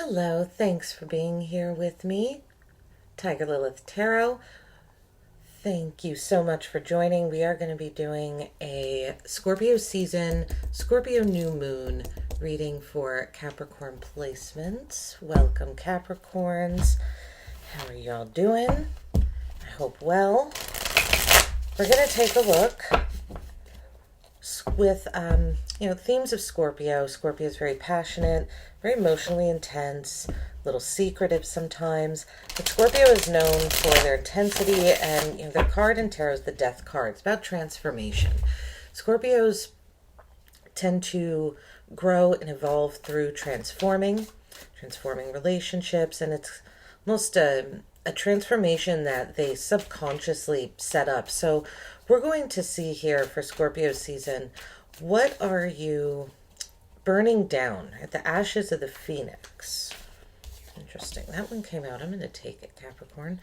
Hello, thanks for being here with me, Tiger Lilith Tarot. Thank you so much for joining. We are going to be doing a Scorpio season, Scorpio new moon reading for Capricorn placements. Welcome, Capricorns. How are y'all doing? I hope well. We're going to take a look with themes of Scorpio. Scorpio is very passionate, very emotionally intense, a little secretive sometimes, but Scorpio is known for their intensity, and their card in tarot is the Death card. It's about transformation. Scorpios tend to grow and evolve through transforming relationships, and it's almost a transformation that they subconsciously set up. So we're going to see here for Scorpio season, what are you burning down at the ashes of the Phoenix? Interesting. That one came out. I'm going to take it, Capricorn.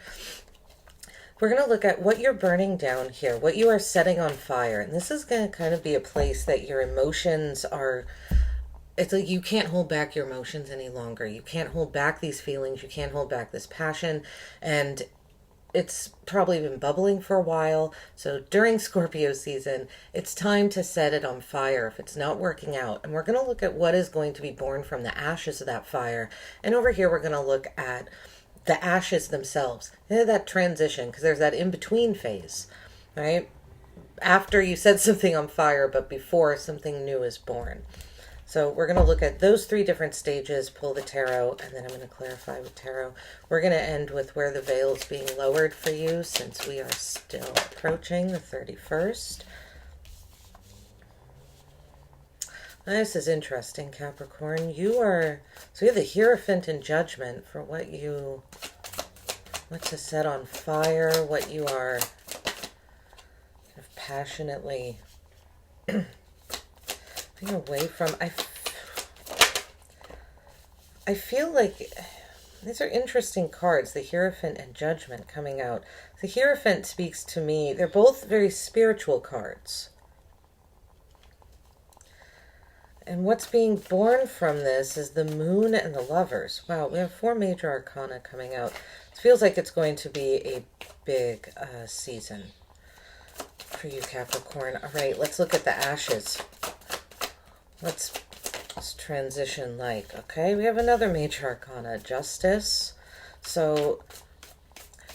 We're going to look at what you're burning down here, what you are setting on fire. And this is going to kind of be a place that your emotions are, it's like you can't hold back your emotions any longer. You can't hold back these feelings. You can't hold back this passion. And it's probably been bubbling for a while. So during Scorpio season, it's time to set it on fire if it's not working out. And we're going to look at what is going to be born from the ashes of that fire. And over here, we're going to look at the ashes themselves. That transition, because there's that in-between phase, right? After you set something on fire, but before something new is born. So we're going to look at those three different stages, pull the tarot, and then I'm going to clarify with tarot. We're going to end with where the veil is being lowered for you, since we are still approaching the 31st. This is interesting, Capricorn. So you have the Hierophant and Judgment for what to set on fire, what you are kind of passionately away from. I feel like these are interesting cards, the Hierophant and Judgment coming out. The Hierophant speaks to me. They're both very spiritual cards. And what's being born from this is the Moon and the Lovers. Wow, we have 4 major arcana coming out. It feels like it's going to be a big season for you, Capricorn. All right, let's look at the ashes. What's this transition like? Okay, we have another major arcana, Justice. So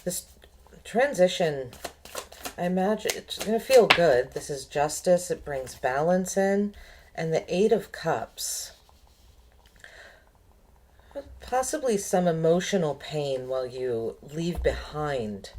this transition, I imagine it's going to feel good. This is Justice. It brings balance in. And the 8 of Cups. Possibly some emotional pain while you leave behind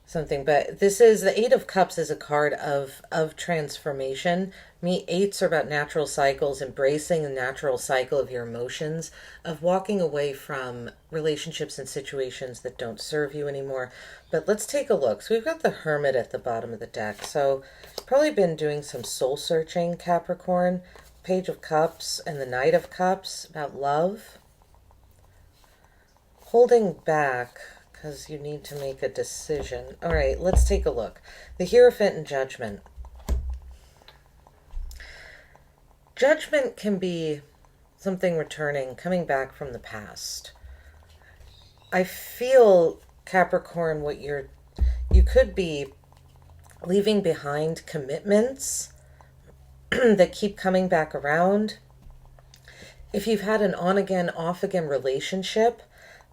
something, but the 8 of Cups is a card of transformation. Me, 8s are about natural cycles, embracing the natural cycle of your emotions, of walking away from relationships and situations that don't serve you anymore. But let's take a look. So we've got the Hermit at the bottom of the deck. So probably been doing some soul searching, Capricorn. Page of Cups and the Knight of Cups, about love. Holding back because you need to make a decision. All right, let's take a look. The Hierophant and Judgment. Judgment can be something returning, coming back from the past. I feel, Capricorn, you could be leaving behind commitments that keep coming back around. If you've had an on-again, off-again relationship,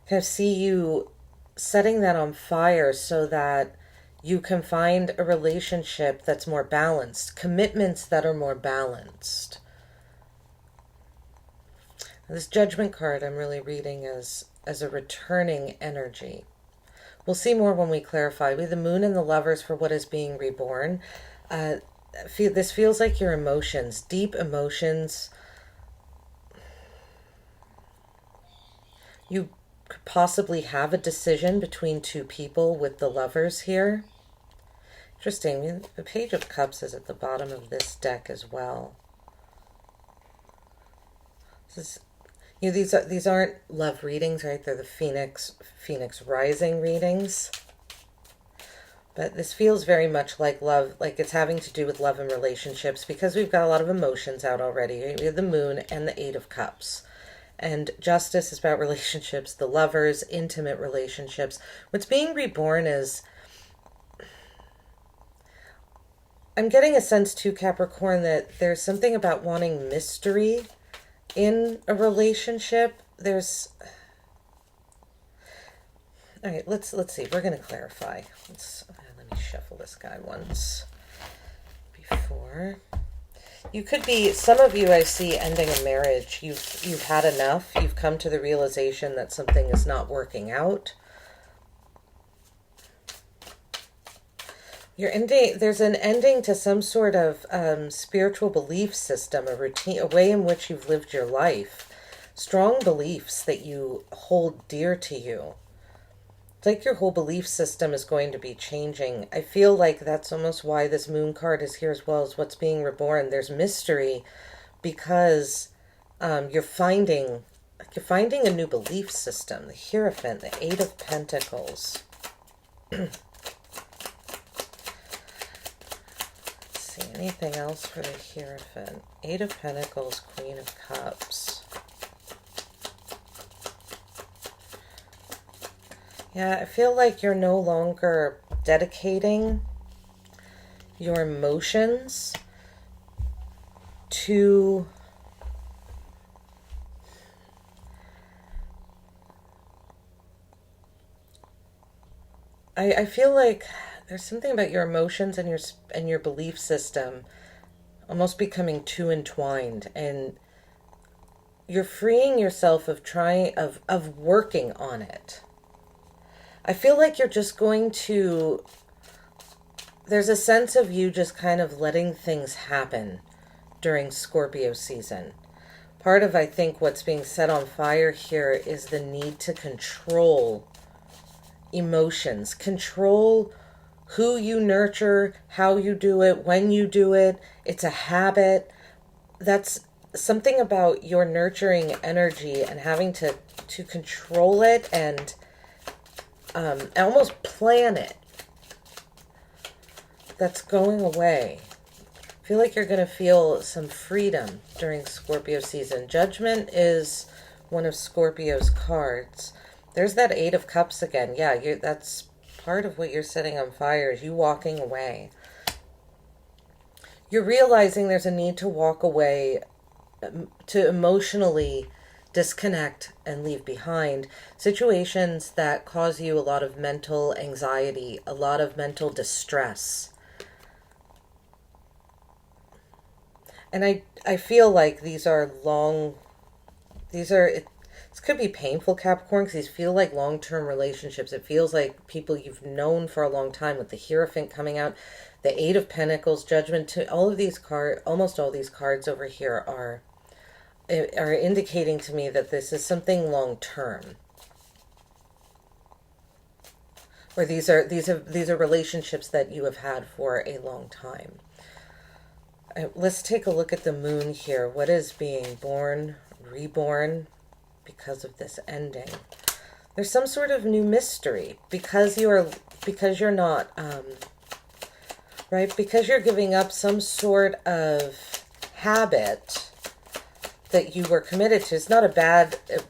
I kind of see you setting that on fire so that you can find a relationship that's more balanced, commitments that are more balanced. This Judgment card I'm really reading as a returning energy. We'll see more when we clarify. We have the Moon and the Lovers for what is being reborn. This feels like your emotions, deep emotions. You could possibly have a decision between 2 people with the Lovers here. Interesting. The Page of Cups is at the bottom of this deck as well. These aren't love readings, right? They're the Phoenix rising readings. But this feels very much like love, like it's having to do with love and relationships, because we've got a lot of emotions out already. We have the Moon and the 8 of Cups. And Justice is about relationships, the lovers, intimate relationships. What's being reborn is, I'm getting a sense too, Capricorn, that there's something about wanting mystery in a relationship. There's, all right, let's see. We're going to clarify. Let me shuffle this guy once before. You could be, some of you I see ending a marriage. You've had enough. You've come to the realization that something is not working out. You're ending, there's an ending to some sort of spiritual belief system, a routine, a way in which you've lived your life. Strong beliefs that you hold dear to you. It's like your whole belief system is going to be changing. I feel like that's almost why this moon card is here as well, as what's being reborn. There's mystery because you're finding a new belief system. The Hierophant, the Eight of Pentacles. Anything else for the Hierophant? Eight of Pentacles, Queen of Cups. Yeah, I feel like you're no longer dedicating your emotions to I feel like there's something about your emotions and your belief system almost becoming too entwined, and you're freeing yourself of working on it. I feel like you're just going to, there's a sense of you just kind of letting things happen during Scorpio season. Part of, I think, what's being set on fire here is the need to control emotions, control who you nurture, how you do it, when you do it. It's a habit. That's something about your nurturing energy and having to control it and almost plan it. That's going away. I feel like you're going to feel some freedom during Scorpio season. Judgment is one of Scorpio's cards. There's that Eight of Cups again. Yeah, that's part of what you're setting on fire, is you walking away. You're realizing there's a need to walk away, to emotionally disconnect and leave behind situations that cause you a lot of mental anxiety, a lot of mental distress. And I feel like this could be painful, Capricorn, because these feel like long-term relationships. It feels like people you've known for a long time, with the Hierophant coming out, the Eight of Pentacles, Judgment. All of these cards, almost all these cards over here are indicating to me that this is something long-term. Or these are relationships that you have had for a long time. Let's take a look at the moon here. What is being born, reborn, because of this ending? There's some sort of new mystery because you're not right, because you're giving up some sort of habit that you were committed to. It's not a bad, it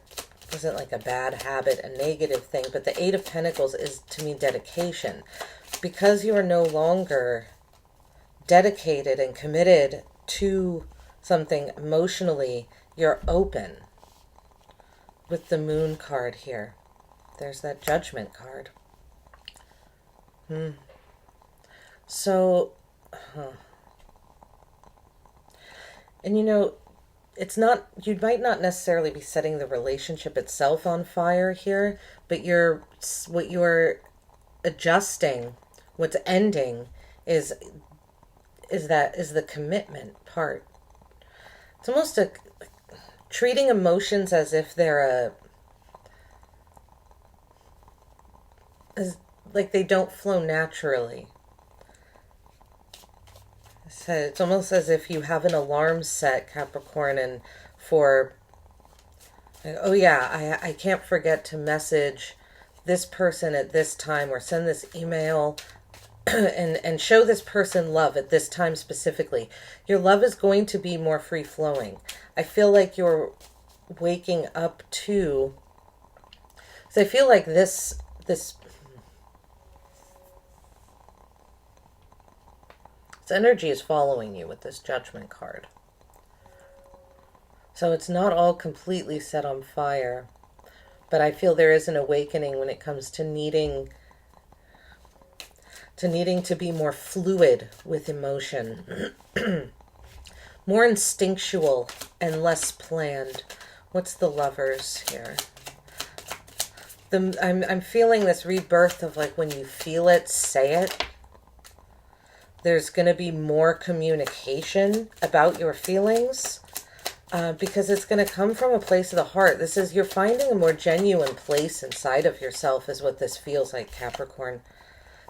wasn't like a bad habit, a negative thing, but the Eight of Pentacles is, to me, dedication. Because you are no longer dedicated and committed to something emotionally, you're open. With the Moon card here, there's that Judgment card. So, and you know, it's not, you might not necessarily be setting the relationship itself on fire here, but what you're adjusting, what's ending is the commitment part. It's almost treating emotions as if they're like they don't flow naturally. So it's almost as if you have an alarm set, Capricorn, and oh yeah, I can't forget to message this person at this time, or send this email and show this person love at this time specifically. Your love is going to be more free-flowing. I feel like you're waking up to, so I feel like this energy is following you with this Judgment card. So it's not all completely set on fire, but I feel there is an awakening when it comes to needing to be more fluid with emotion, more instinctual and less planned. What's the Lovers here? I'm feeling this rebirth of like when you feel it, say it. There's going to be more communication about your feelings because it's going to come from a place of the heart. This is, you're finding a more genuine place inside of yourself is what this feels like, Capricorn.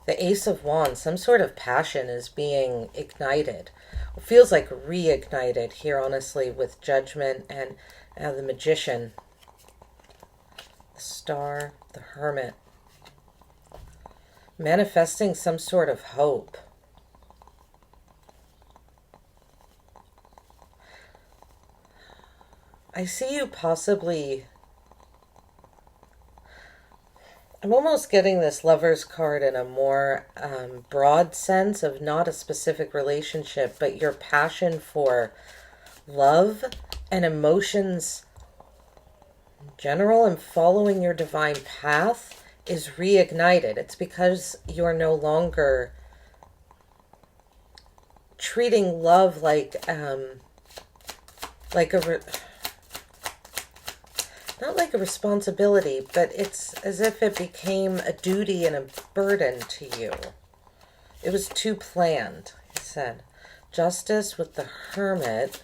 The Ace of Wands, some sort of passion is being ignited. It feels like reignited here, honestly, with Judgment and the Magician. The Star, the Hermit. Manifesting some sort of hope. I see you possibly... I'm almost getting this Lovers card in a more broad sense of not a specific relationship, but your passion for love and emotions in general and following your divine path is reignited. It's because you're no longer treating love like not like a responsibility, but it's as if it became a duty and a burden to you. It was too planned, he said. Justice with the Hermit.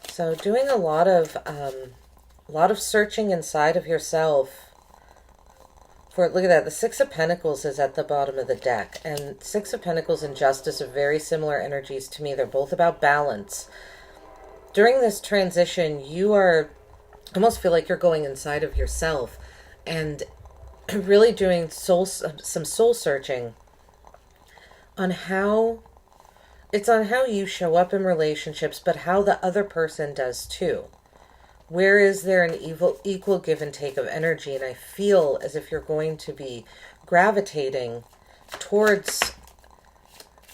So doing a lot of searching inside of yourself. Look at that, the Six of Pentacles is at the bottom of the deck, and Six of Pentacles and Justice are very similar energies to me. They're both about balance. During this transition, you almost feel like you're going inside of yourself and really doing some soul searching on how you show up in relationships, but how the other person does too. Where is there an equal give and take of energy? And I feel as if you're going to be gravitating towards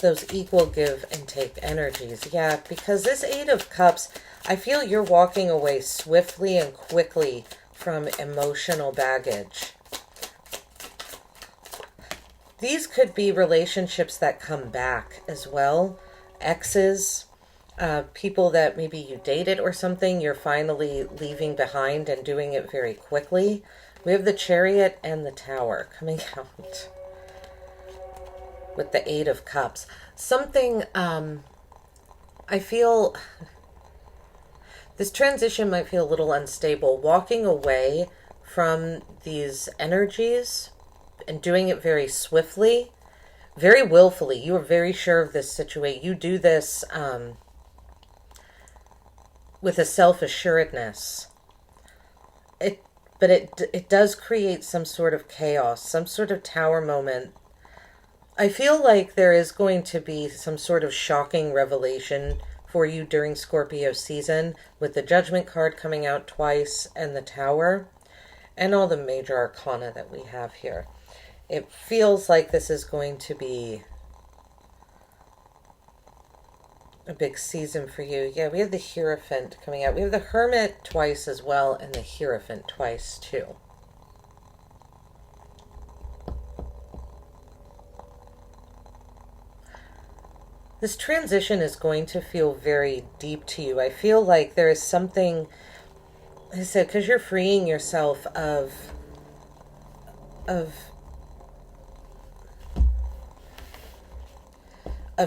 those equal give and take energies. Yeah, because this Eight of Cups, I feel you're walking away swiftly and quickly from emotional baggage. These could be relationships that come back as well. Exes, people that maybe you dated or something, you're finally leaving behind and doing it very quickly. We have the Chariot and the Tower coming out with the Eight of Cups. Something, I feel, this transition might feel a little unstable. Walking away from these energies and doing it very swiftly, very willfully. You are very sure of this situation. You do this with a self-assuredness. But it does create some sort of chaos, some sort of tower moment. I feel like there is going to be some sort of shocking revelation for you during Scorpio season with the Judgment card coming out twice and the Tower and all the major arcana that we have here. It feels like this is going to be a big season for you. Yeah, we have the Hierophant coming out. We have the Hermit twice as well and the Hierophant twice too. This transition is going to feel very deep to you. I feel like there is something, like I said, because you're freeing yourself of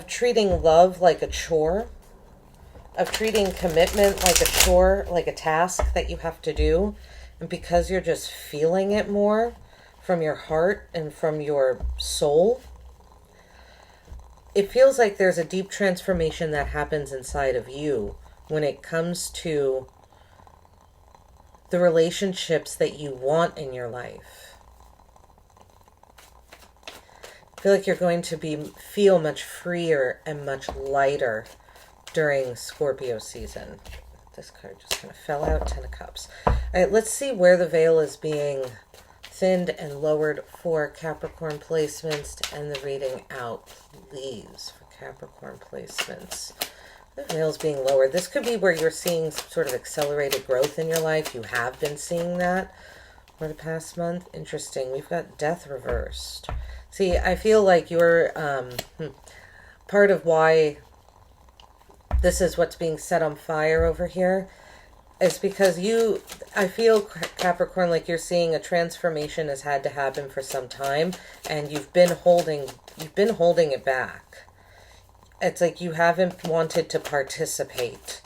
treating love like a chore, of treating commitment like a chore, like a task that you have to do. And because you're just feeling it more from your heart and from your soul, it feels like there's a deep transformation that happens inside of you when it comes to the relationships that you want in your life. I feel like you're going to feel much freer and much lighter during Scorpio season. This card just kind of fell out. 10 of Cups. All right, let's see where the veil is being thinned and lowered for Capricorn placements and the reading out, please, for Capricorn placements. The veil is being lowered. This could be where you're seeing some sort of accelerated growth in your life. You have been seeing that for the past month. Interesting. We've got Death reversed. See, I feel like you're part of why this is what's being set on fire over here is because I feel, Capricorn, like you're seeing a transformation has had to happen for some time, and you've been holding it back. It's like you haven't wanted to participate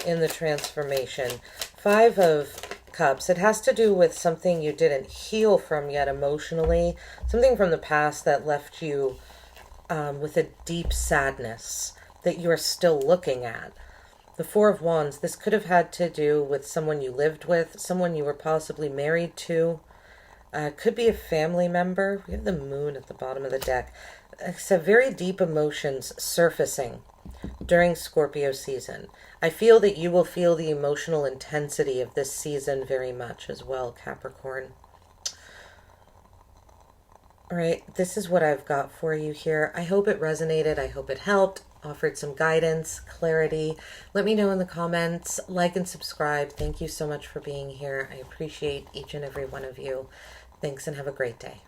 in the transformation. 5 of Cups. It has to do with something you didn't heal from yet emotionally, something from the past that left you with a deep sadness that you're still looking at. The 4 of Wands, this could have had to do with someone you lived with, someone you were possibly married to. Could be a family member. We have the Moon at the bottom of the deck. It's a very deep emotions surfacing during Scorpio season. I feel that you will feel the emotional intensity of this season very much as well, Capricorn. All right, this is what I've got for you here. I hope it resonated. I hope it helped, offered some guidance, clarity. Let me know in the comments. Like and subscribe. Thank you so much for being here. I appreciate each and every one of you. Thanks and have a great day.